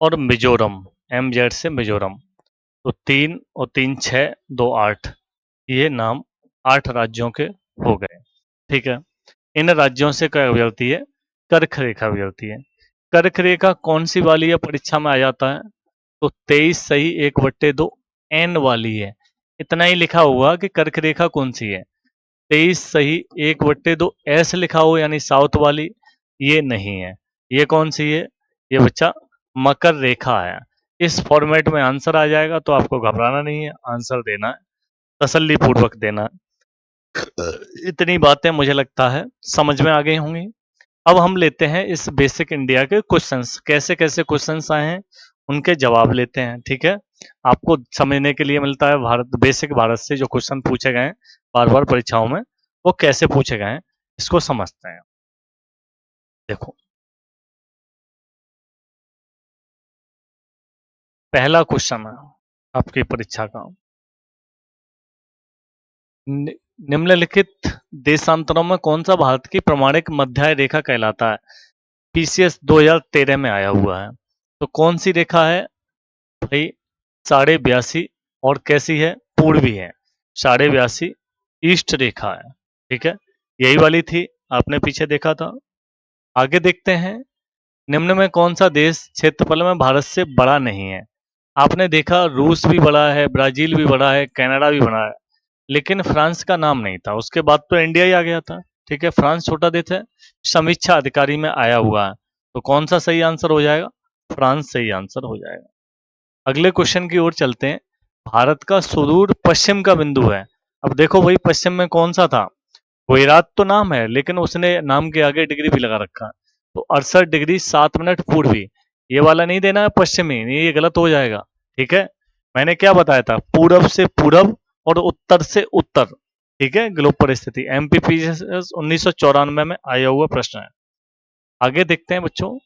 और मिजोरम, MZ से मिजोरम। तो 3 और 3 6, 2 8, ये नाम 8 राज्यों के हो गए। ठीक है। इन राज्यों से क्या गुजरती है? कर्क रेखा गुजरती है। कर्क रेखा कौन सी वाली है, परीक्षा में आ जाता है? तो 23 सही 1/2 एन वाली है। इतना ही लिखा हुआ कि कर्क रेखा कौन सी है। 23 सही 1/2 एस लिखा हो यानी साउथ वाली, ये नहीं है। ये कौन सी है? ये बच्चा मकर रेखा है। इस फॉर्मेट में आंसर आ जाएगा, तो आपको घबराना नहीं है, आंसर देना है, तसल्ली पूर्वक देना है। इतनी बातें मुझे लगता है समझ में आ गई होंगी। अब हम लेते हैं इस बेसिक इंडिया के क्वेश्चंस, कैसे कैसे क्वेश्चंस आए हैं उनके जवाब लेते हैं। ठीक है। आपको समझने के लिए मिलता है भारत, बेसिक भारत से जो क्वेश्चन पूछे गए हैं बार बार परीक्षाओं में, वो कैसे पूछे गए हैं, इसको समझते हैं। देखो, पहला क्वेश्चन है आपकी परीक्षा का। नि- निम्नलिखित देशांतरों में कौन सा भारत की प्रमाणिक मध्य रेखा कहलाता है? PCS 2013 में आया हुआ है। तो कौन सी रेखा है भाई? 82.5। और कैसी है? पूर्वी है। 82.5 ईस्ट रेखा है। ठीक है। यही वाली थी, आपने पीछे देखा था। आगे देखते हैं, निम्न में कौन सा देश क्षेत्रफल में भारत से बड़ा नहीं है? आपने देखा रूस भी बड़ा है, ब्राजील भी बड़ा है, कनाडा भी बड़ा है, लेकिन फ्रांस का नाम नहीं था। उसके बाद तो इंडिया ही आ गया था। ठीक है। फ्रांस छोटा देश है, समीक्षा अधिकारी में आया हुआ है। तो कौन सा सही आंसर हो जाएगा? फ्रांस सही आंसर हो जाएगा। अगले क्वेश्चन की ओर चलते हैं। भारत का सुदूर पश्चिम का बिंदु है। अब देखो भाई, पश्चिम में कौन सा था? गुजरात तो नाम है, लेकिन उसने नाम के आगे डिग्री भी लगा रखा है। तो 68 डिग्री 7 मिनट पूर्वी, ये वाला नहीं देना है पश्चिमी, नहीं, ये गलत हो जाएगा। ठीक है। मैंने क्या बताया था? पूरब से पूरब और उत्तर से उत्तर। ठीक है। ग्लोब पर स्थिति MPPS 1994 में आया हुआ प्रश्न है। आगे देखते हैं बच्चों,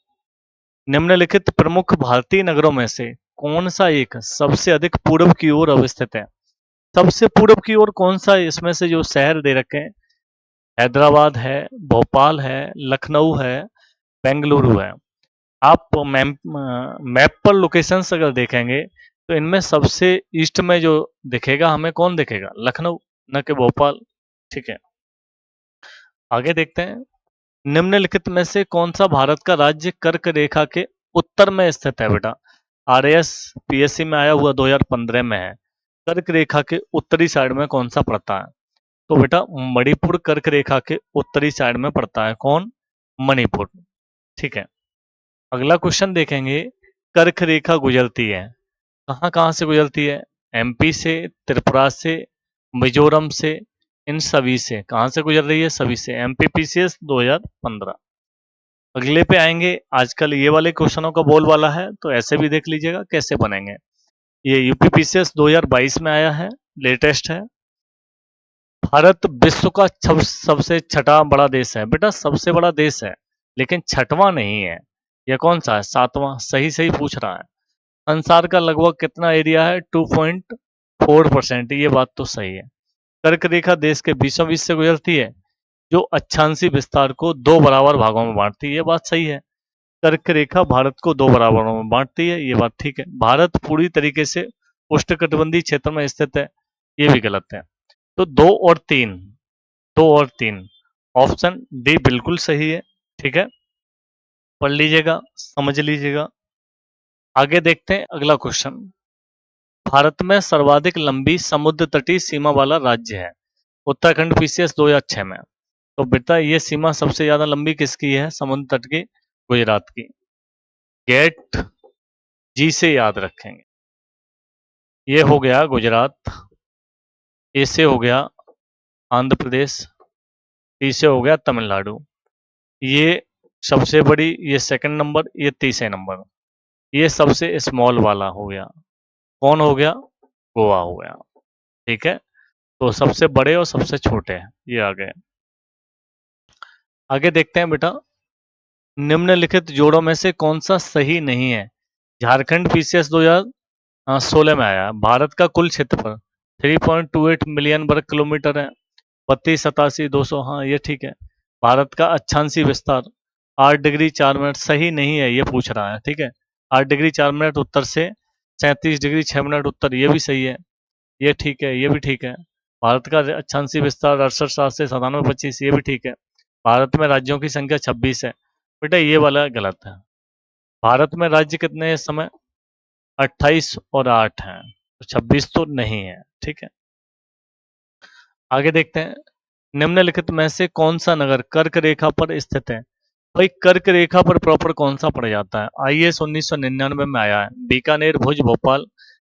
निम्नलिखित प्रमुख भारतीय नगरों में से कौन सा एक सबसे अधिक पूर्व की ओर अवस्थित है? सबसे पूर्व की ओर कौन सा है? इसमें से जो शहर दे रखे हैं, हैदराबाद है, भोपाल है, लखनऊ है, बेंगलुरु है। आप मैप पर लोकेशंस अगर देखेंगे तो इनमें सबसे ईस्ट में जो दिखेगा हमें, कौन दिखेगा? लखनऊ, न कि भोपाल। ठीक है। आगे देखते हैं, निम्नलिखित में से कौन सा भारत का राज्य कर्क रेखा के उत्तर में स्थित है बेटा? RAS PSC में आया हुआ 2015 में है। कर्क रेखा के उत्तरी साइड में कौन सा पड़ता है? तो बेटा मणिपुर कर्क रेखा के उत्तरी साइड में पड़ता है। कौन? मणिपुर। ठीक है। अगला क्वेश्चन देखेंगे, कर्क रेखा गुजरती है कहाँ कहाँ से गुजरती है? MP से, त्रिपुरा से, मिजोरम से, इन सभी से। कहाँ से गुजर रही है? सभी से। MPPCS 2015। अगले पे आएंगे, आजकल ये वाले क्वेश्चनों का बोल वाला है, तो ऐसे भी देख लीजिएगा कैसे बनेंगे। ये UPPCS 2022 में आया है, लेटेस्ट है। भारत विश्व का सबसे छठा बड़ा देश है। बेटा सबसे बड़ा देश है, लेकिन छठवां नहीं है। यह कौन सा है? सातवां। सही सही पूछ रहा है। संसार का लगभग कितना एरिया है? 2.4%। ये बात तो सही है। कर्क रेखा देश के बीचों बीच से गुजरती है, जो अक्षांशी विस्तार को 2 बराबर भागों में बांटती है। ये बात सही है। कर्क रेखा भारत को 2 बराबरों में बांटती है, ये बात ठीक है। भारत पूरी तरीके से उष्णकटिबंधीय क्षेत्र में स्थित है, ये भी गलत है। तो 2 और 3, 2 और 3, ऑप्शन डी बिल्कुल सही है। ठीक है। पढ़ लीजिएगा, समझ लीजिएगा। आगे देखते हैं अगला क्वेश्चन। भारत में सर्वाधिक लंबी समुद्र तटीय सीमा वाला राज्य है? उत्तराखंड PCS 2006 में। तो बेटा ये सीमा सबसे ज्यादा लंबी किसकी है समुद्र तट की? गुजरात की। गेट जी से याद रखेंगे। ये हो गया गुजरात, ए से हो गया आंध्र प्रदेश, टी से हो गया तमिलनाडु। ये सबसे बड़ी, ये सेकंड नंबर, ये तीसरे नंबर। ये सबसे स्मॉल वाला हो गया। कौन हो गया? गोवा हो गया। ठीक है। तो सबसे बड़े और सबसे छोटे हैं ये आ गए। आगे देखते हैं बेटा, निम्नलिखित जोड़ों में से कौन सा सही नहीं है? झारखंड PCS 2016 में आया। भारत का कुल क्षेत्रफल 3.28 मिलियन वर्ग किलोमीटर है। 32 87 200, हाँ ये ठीक है। भारत का अक्षांशीय विस्तार 8 डिग्री 4 मिनट, सही नहीं है ये पूछ रहा है। ठीक है। 8 डिग्री 4 मिनट उत्तर से, 37 डिग्री 6 मिनट उत्तर, ये भी सही है, ये ठीक है, ये भी ठीक है। भारत का अक्षांशीय विस्तार 68 से 9725, ये भी ठीक है। भारत में राज्यों की संख्या 26 है। बेटा ये वाला गलत है। भारत में राज्य कितने हैं इस समय? 28 और 8 हैं, तो 26 तो नहीं है। ठीक है, आगे देखते हैं। निम्नलिखित में से कौन सा नगर कर्क रेखा पर स्थित है? भाई कर्क रेखा पर प्रॉपर कौन सा पड़ जाता है? आईएएस 1999 में आया है, बीकानेर, भुज, भोपाल।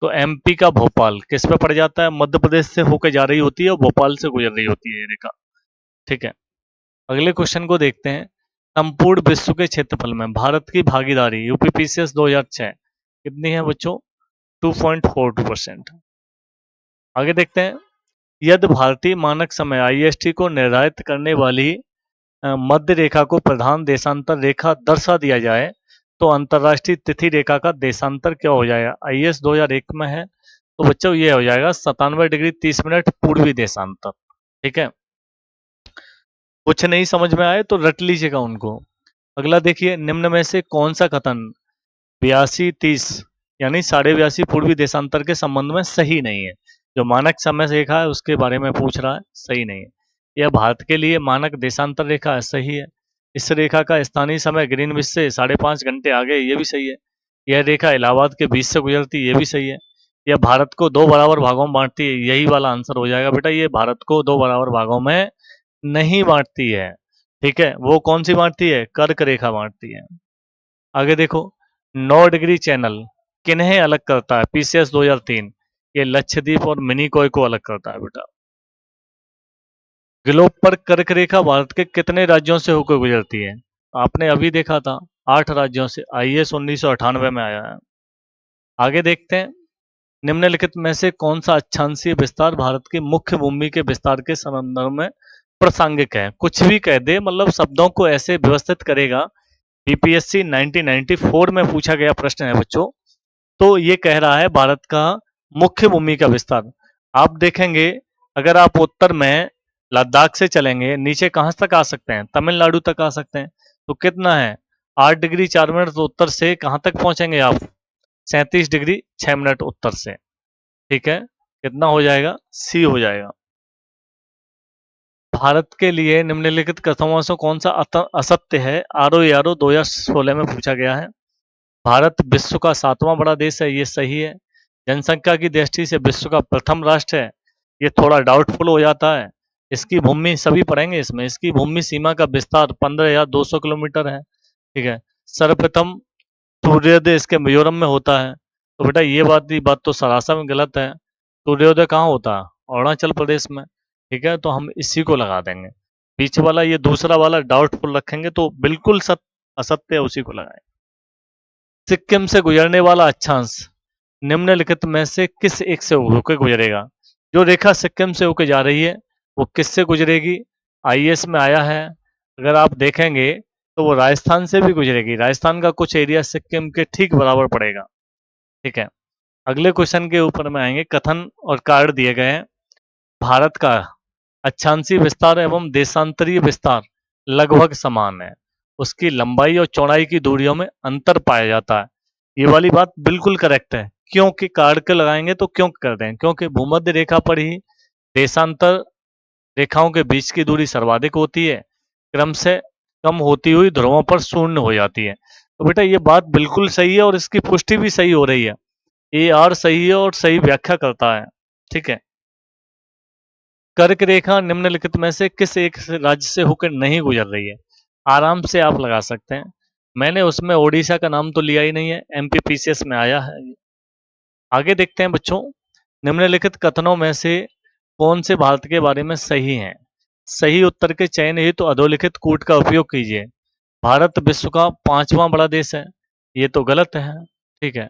तो एमपी का भोपाल किस पे पड़ जाता है? मध्य प्रदेश से होकर जा रही होती है और भोपाल से गुजर रही होती है ये रेखा। ठीक है, अगले क्वेश्चन को देखते हैं। संपूर्ण विश्व के क्षेत्रफल में भारत की भागीदारी यूपीपीसीएस 2006 कितनी है बच्चों? 2.42%। आगे देखते हैं। यदि भारतीय मानक समय आईएसटी को निर्धारित करने वाली मध्य रेखा को प्रधान देशांतर रेखा दर्शा दिया जाए तो अंतरराष्ट्रीय तिथि रेखा का देशांतर क्या हो जाएगा? आईएएस 2001 में है, तो बच्चों ये हो जाएगा 97 डिग्री 30 मिनट पूर्वी देशांतर। ठीक है, कुछ नहीं समझ में आए तो रट लीजिएगा उनको। अगला देखिए, निम्न में से कौन सा कथन 82-30 यानी 82.5 पूर्वी देशांतर के संबंध में सही नहीं है? जो मानक समय रेखा है उसके बारे में पूछ रहा है, सही नहीं है। यह भारत के लिए मानक देशांतर रेखा है, सही है। इस रेखा का स्थानीय समय ग्रीनविच से 5.5 घंटे आगे, ये भी सही है। यह रेखा इलाहाबाद के बीच से गुजरती है, ये भी सही है। यह भारत को 2 बराबर भागों में बांटती है, यही वाला आंसर हो जाएगा बेटा। ये भारत को 2 बराबर भागों में नहीं बांटती है। ठीक है, वो कौन सी बांटती है? कर्क रेखा बांटती है। आगे देखो, 9 डिग्री चैनल किन्हें अलग करता है? पीसीएस 2003, ये लक्षद्वीप और मिनिकॉय को अलग करता है बेटा। ग्लोब पर कर्क रेखा भारत के कितने राज्यों से होकर गुजरती है? आपने अभी देखा था, 8 राज्यों से। आईएएस 1998 में आया है। आगे देखते हैं। निम्नलिखित में से कौन सा अक्षांशीय विस्तार भारत की मुख्य भूमि के विस्तार के संदर्भ में प्रासंगिक है? कुछ भी कह दे, मतलब शब्दों को ऐसे व्यवस्थित करेगा। बीपीएससी 1994 में पूछा गया प्रश्न है बच्चों। तो ये कह रहा है भारत का मुख्य भूमि का विस्तार। आप देखेंगे, अगर आप उत्तर में लद्दाख से चलेंगे, नीचे कहां तक आ सकते हैं? तमिलनाडु तक आ सकते हैं। तो कितना है? 8 डिग्री 4 मिनट, तो उत्तर से कहां तक पहुंचेंगे आप? 37 डिग्री 6 मिनट उत्तर से। ठीक है, कितना हो जाएगा? सी हो जाएगा। भारत के लिए निम्नलिखित कथनों से कौन सा असत्य है? आरओ 2016 में पूछा गया है। भारत विश्व का 7वां बड़ा देश है, ये सही है। जनसंख्या की दृष्टि से विश्व का प्रथम राष्ट्र है, ये थोड़ा डाउटफुल हो जाता है। इसकी भूमि, सभी पढ़ेंगे इसमें, इसकी भूमि सीमा का विस्तार 15,200 किलोमीटर है। ठीक है, सर्वप्रथम सूर्योदय इसके मिजोरम में होता है। तो बेटा ये बात तो सरासर में गलत है। सूर्योदय कहाँ होता है? अरुणाचल प्रदेश में। ठीक है, तो हम इसी को लगा देंगे। बीच वाला, ये दूसरा वाला डाउटफुल रखेंगे तो बिल्कुल असत्य है, उसी को लगाएं। सिक्किम से गुजरने वाला अक्षांश निम्नलिखित में से किस एक से होकर गुजरेगा? जो रेखा सिक्किम से होकर जा रही है वो किससे गुजरेगी? आईएएस में आया है। अगर आप देखेंगे तो वो राजस्थान से भी गुजरेगी। राजस्थान का कुछ एरिया सिक्किम के ठीक बराबर पड़ेगा। ठीक है, अगले क्वेश्चन के ऊपर में आएंगे। कथन और कार्ड दिए गए हैं। भारत का अक्षांशीय विस्तार एवं देशांतरीय विस्तार लगभग समान है। उसकी लंबाई और चौड़ाई की दूरियों में अंतर पाया जाता है। ये वाली बात बिल्कुल करेक्ट है। क्योंकि कार्ड के लगाएंगे तो क्यों कर दें? क्योंकि भूमध्य रेखा पर ही देशांतर रेखाओं के बीच की दूरी सर्वाधिक होती है, क्रम से कम होती हुई ध्रुवों पर शून्य हो जाती है। तो बेटा ये बात बिल्कुल सही है और इसकी पुष्टि भी सही हो रही है। ए आर सही है और सही व्याख्या करता है। ठीक है, कर्क रेखा निम्नलिखित में से किस एक राज्य से होकर नहीं गुजर रही है? आराम से आप लगा सकते हैं। मैंने उसमें ओडिशा का नाम तो लिया ही नहीं है, एमपीपीसीएस में आया है। आगे देखते हैं बच्चों। निम्नलिखित कथनों में से कौन से भारत के बारे में सही हैं? सही उत्तर के चयन हेतु तो अधोलिखित कूट का उपयोग कीजिए। भारत विश्व का 5वां बड़ा देश है, ये तो गलत है। ठीक है,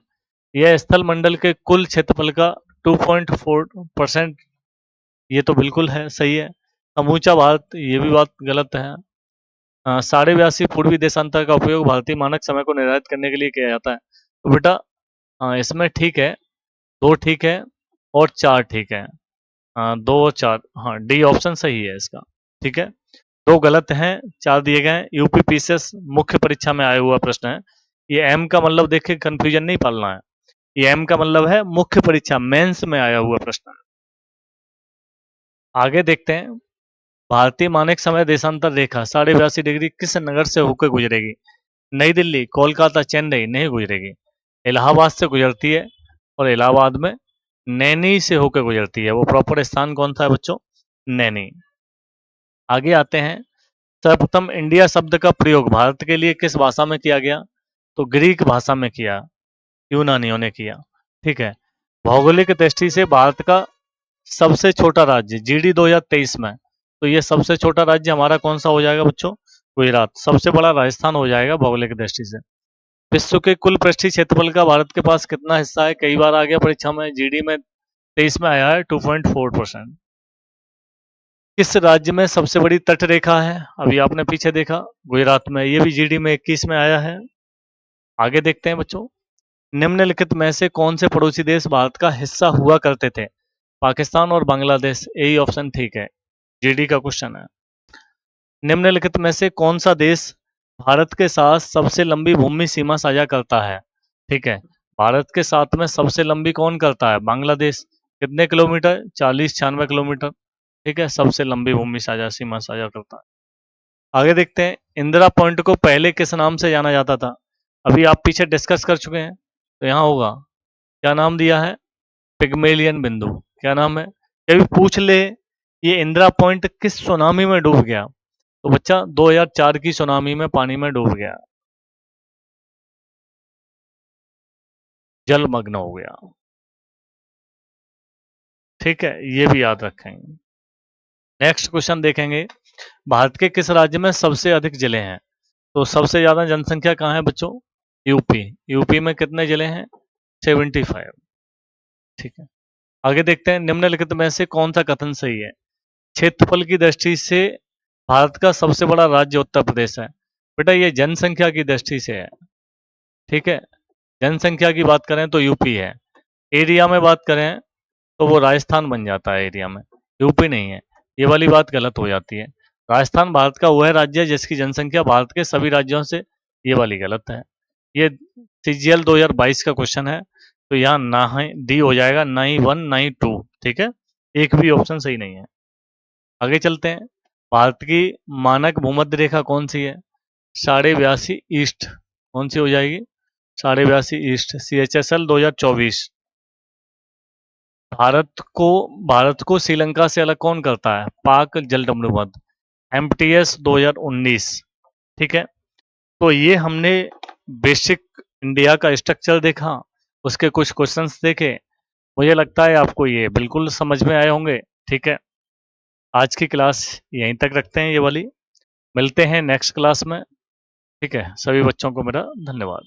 यह स्थल मंडल के कुल क्षेत्रफल का 2.4%, ये तो बिल्कुल है, सही है। समूचा भारत, ये भी बात गलत है। 82.5 पूर्वी देशांतर का उपयोग भारतीय मानक समय को निर्धारित करने के लिए किया जाता है। तो बेटा इसमें ठीक है, 2 ठीक है और 4 ठीक है। 2 और 4, हाँ डी ऑप्शन सही है इसका। ठीक है, 2 गलत हैं, 4 दिए गए हैं। यूपीपीसीएस मुख्य परीक्षा में आया हुआ प्रश्न है। ये एम का मतलब देख के कंफ्यूजन नहीं पालना है। ये एम का मतलब है मुख्य परीक्षा, मेंस में आया हुआ प्रश्न। आगे देखते हैं। भारतीय मानक समय देशांतर रेखा 82.5 डिग्री किस नगर से होकर गुजरेगी? नई दिल्ली, कोलकाता, चेन्नई नहीं गुजरेगी। इलाहाबाद से गुजरती है, और इलाहाबाद में नैनी से होकर गुजरती है। वो प्रॉपर स्थान कौन सा है बच्चों? नैनी। आगे आते हैं। सर्वप्रथम इंडिया शब्द का प्रयोग भारत के लिए किस भाषा में किया गया? तो ग्रीक भाषा में किया, यूनानियों ने किया। ठीक है। भौगोलिक दृष्टि से भारत का सबसे छोटा राज्य जीडी 2023 में, तो ये सबसे छोटा राज्य हमारा कौन सा हो जाएगा बच्चों? गुजरात। सबसे बड़ा राजस्थान हो जाएगा भौगोलिक दृष्टि से। विश्व के कुल पृष्ठीय क्षेत्रफल का भारत के पास कितना हिस्सा है? कई बार आ गया परीक्षा में, जीडी में 23 में आया है 2.4%। किस राज्य में सबसे बड़ी तट रेखा है? अभी आपने पीछे देखा, गुजरात में। ये भी जीडी में 21 में आया है। आगे देखते हैं बच्चों। निम्नलिखित में से कौन से पड़ोसी देश भारत का हिस्सा हुआ करते थे? पाकिस्तान और बांग्लादेश। यही ऑप्शन ठीक है, जीडी का क्वेश्चन है। निम्नलिखित में से कौन सा देश भारत के साथ सबसे लंबी भूमि सीमा साझा करता है? ठीक है। भारत के साथ में सबसे लंबी कौन करता है? बांग्लादेश। कितने किलोमीटर? 40-96 किलोमीटर। ठीक है, सबसे लंबी भूमि साझा सीमा साझा करता है। आगे देखते हैं। इंदिरा पॉइंट को पहले किस नाम से जाना जाता था? अभी आप पीछे डिस्कस कर चुके हैं, तो यहाँ होगा। क्या नाम दिया है? पिग्मेलियन बिंदु। क्या नाम है? कभी पूछ ले ये इंदिरा पॉइंट किस सुनामी में डूब गया, तो बच्चा 2004 की सुनामी में पानी में डूब गया, जलमग्न हो गया। ठीक है, ये भी याद रखेंगे। नेक्स्ट क्वेश्चन देखेंगे। भारत के किस राज्य में सबसे अधिक जिले हैं? तो सबसे ज्यादा जनसंख्या कहाँ है बच्चों? यूपी। यूपी में कितने जिले हैं? 75। ठीक है। आगे देखते हैं। निम्नलिखित में से कौन सा कथन सही है? क्षेत्रफल की दृष्टि से भारत का सबसे बड़ा राज्य उत्तर प्रदेश है। बेटा ये जनसंख्या की दृष्टि से है। ठीक है। जनसंख्या की बात करें तो यूपी है। एरिया में बात करें तो वो राजस्थान बन जाता है एरिया में, यूपी नहीं है। ये वाली बात गलत हो जाती है। राजस्थान भारत का वह राज्य है जिसकी जनसंख्या भारत के सभी राज्यों से, ये वाली गलत है। ये सीजीएल 2022 का क्वेश्चन है, तो यहाँ ना है, डी हो जाएगा, ना ही 1 ना ही 2। ठीक है, एक भी ऑप्शन सही नहीं है। आगे चलते हैं। भारत की मानक भूमध्य रेखा कौन सी है? 82.5 ईस्ट। कौन सी हो जाएगी? 82.5 ईस्ट, CHSL 2024। भारत को श्रीलंका से अलग कौन करता है? पाक जलमग्न। MTS 2019। ठीक है। तो ये हमने बेसिक इंडिया का स्ट्रक्चर देखा, उसके कुछ क्वेश्चंस देखे। मुझे लगता है आपको ये बिल्कुल समझ में आए होंगे। ठीक है, आज की क्लास यहीं तक रखते हैं ये वाली। मिलते हैं नेक्स्ट क्लास में। ठीक है, सभी बच्चों को मेरा धन्यवाद।